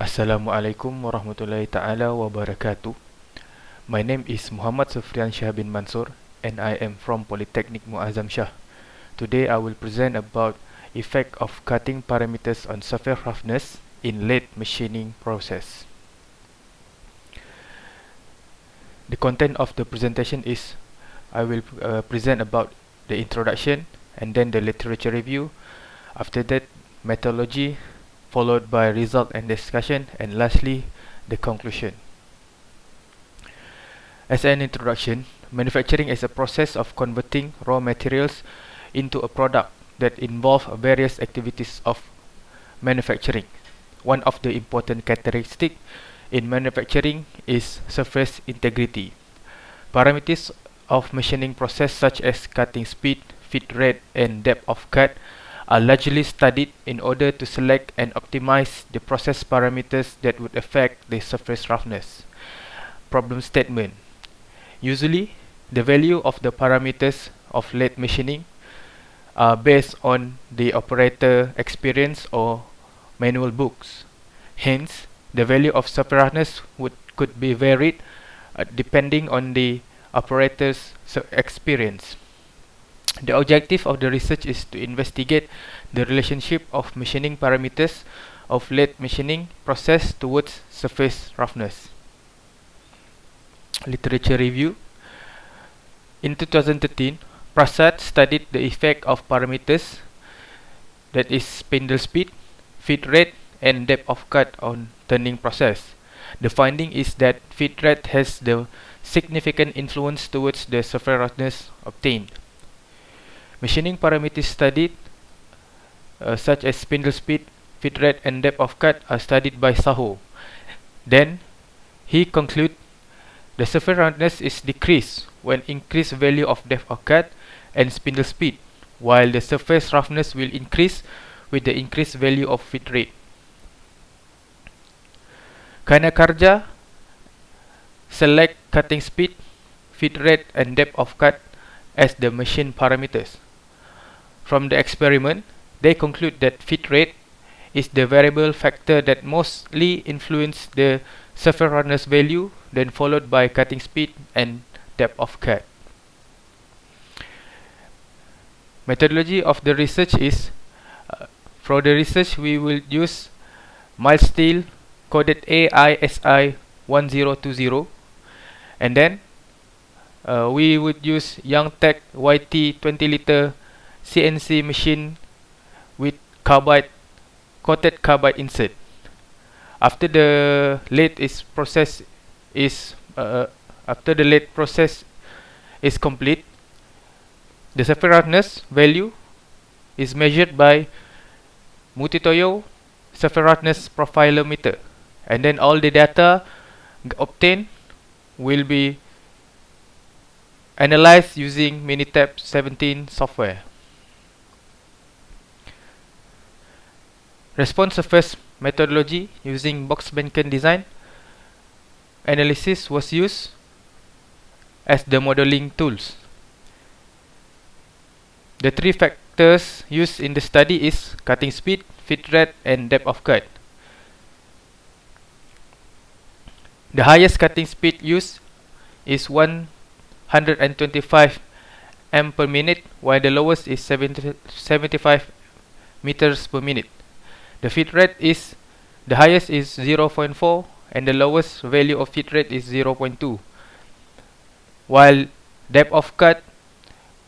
Assalamualaikum warahmatullahi ta'ala wabarakatuh. My name is Muhammad Sufrian Shah bin Mansur and I am from Polytechnic Muazzam Shah. Today I will present about effect of cutting parameters on surface roughness in lathe machining process. The content of the presentation is I will present about the introduction and then the literature review. After that, methodology, followed by result and discussion, and lastly the conclusion. As an introduction, manufacturing is a process of converting raw materials into a product that involves various activities of manufacturing. One of the important characteristics in manufacturing is surface integrity. Parameters of machining process such as cutting speed, feed rate, and depth of cut are largely studied in order to select and optimize the process parameters that would affect the surface roughness. Problem statement. Usually, the value of the parameters of lathe machining are based on the operator experience or manual books. Hence, the value of surface roughness could be varied depending on the operator's experience. The objective of the research is to investigate the relationship of machining parameters of lathe machining process towards surface roughness. Literature review. In 2013, Prasad studied the effect of parameters, that is spindle speed, feed rate, and depth of cut on turning process. The finding is that feed rate has the significant influence towards the surface roughness obtained. Machining parameters studied, such as spindle speed, feed rate, and depth of cut, are studied by Saho. Then, he concluded the surface roughness is decreased when increased value of depth of cut and spindle speed, while the surface roughness will increase with the increased value of feed rate. Kanakarja select cutting speed, feed rate, and depth of cut as the machine parameters. From the experiment, they conclude that feed rate is the variable factor that mostly influences the surface roughness value, then followed by cutting speed and depth of cut. Methodology of the research is, for the research we will use mild steel coded AISI 1020, and then we would use Youngtech YT 20 liter CNC machine with coated carbide insert. After the lathe process is complete, the surface roughness value is measured by Mutitoyo surface roughness profilometer, and then all the data obtained will be analyzed using Minitab 17 software. Response surface methodology using box-Benken design analysis was used as the modeling tools. The three factors used in the study is cutting speed, feed rate, and depth of cut. The highest cutting speed used is 125 m per minute, while the lowest is 75 meters per minute. The feed rate is, the highest is 0.4 and the lowest value of feed rate is 0.2. While depth of cut,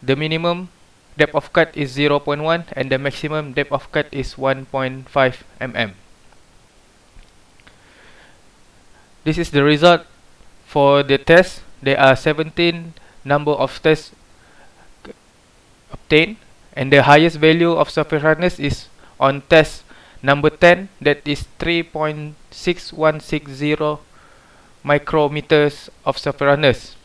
the minimum depth of cut is 0.1 and the maximum depth of cut is 1.5 mm. This is the result for the test. There are 17 number of tests obtained, and the highest value of surface roughness is on test number 10, that is 3.6160 micrometers of surface roughness,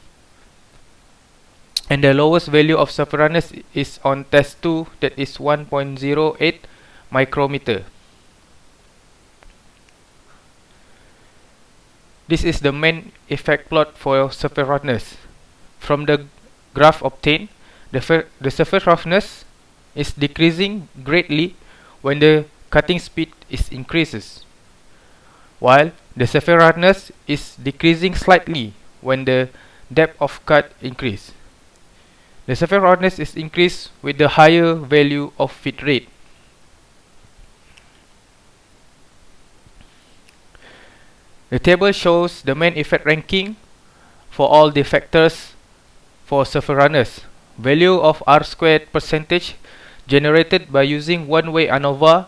and the lowest value of surface roughness is on test 2, that is 1.08 micrometer. This is the main effect plot for surface roughness. From the graph obtained, the surface roughness is decreasing greatly when the cutting speed is increases. while the surface roughness is decreasing slightly when the depth of cut increase. The surface roughness is increased with the higher value of feed rate. The table shows the main effect ranking for all the factors for surface roughness. Value of R squared percentage generated by using one-way ANOVA,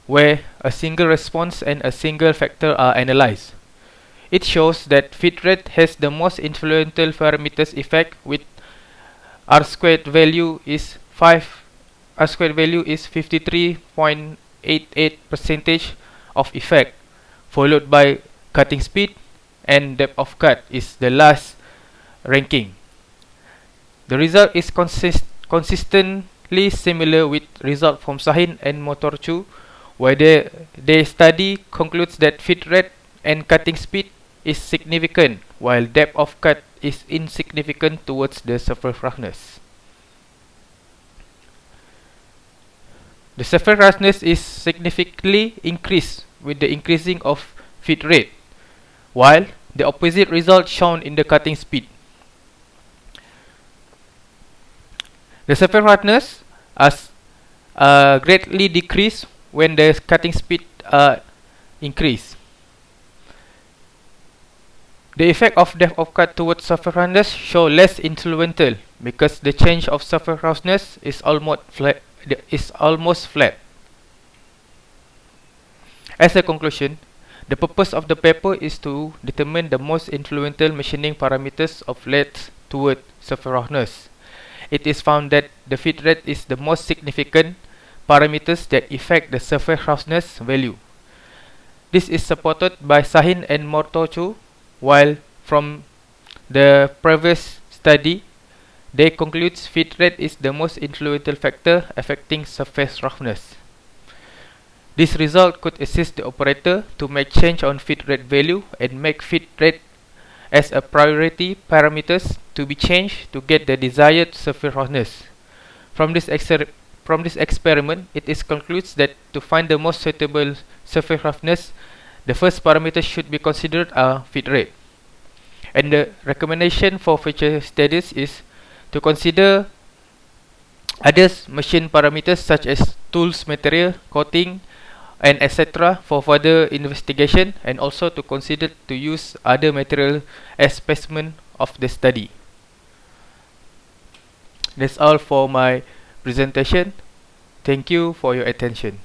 where a single response and a single factor are analyzed. It shows that feed rate has the most influential parameters effect, with R squared value is 53.88% of effect, followed by cutting speed, and depth of cut is the last ranking. The result is consistently similar with result from Sahin and Motorchu, where their study concludes that feed rate and cutting speed is significant, while depth of cut is insignificant towards the surface roughness. The surface roughness is significantly increased with the increasing of feed rate, while the opposite result shown in the cutting speed. The surface roughness has greatly decreased when the cutting speed increase. The effect of depth of cut towards surface roughness show less influential because the change of surface roughness is almost flat. As a conclusion, the purpose of the paper is to determine the most influential machining parameters of lathe toward surface roughness. It is found that the feed rate is the most significant parameters that affect the surface roughness value. This is supported by Sahin and Mortochu, while from the previous study, they conclude feed rate is the most influential factor affecting surface roughness. This result could assist the operator to make change on feed rate value and make feed rate as a priority parameters to be changed to get the desired surface roughness. From this experiment, it is concluded that to find the most suitable surface roughness, the first parameter should be considered a feed rate. And the recommendation for future studies is to consider other machine parameters such as tools material, coating, and etc. for further investigation, and also to consider to use other material as specimen of the study. That's all for my presentation. Thank you for your attention.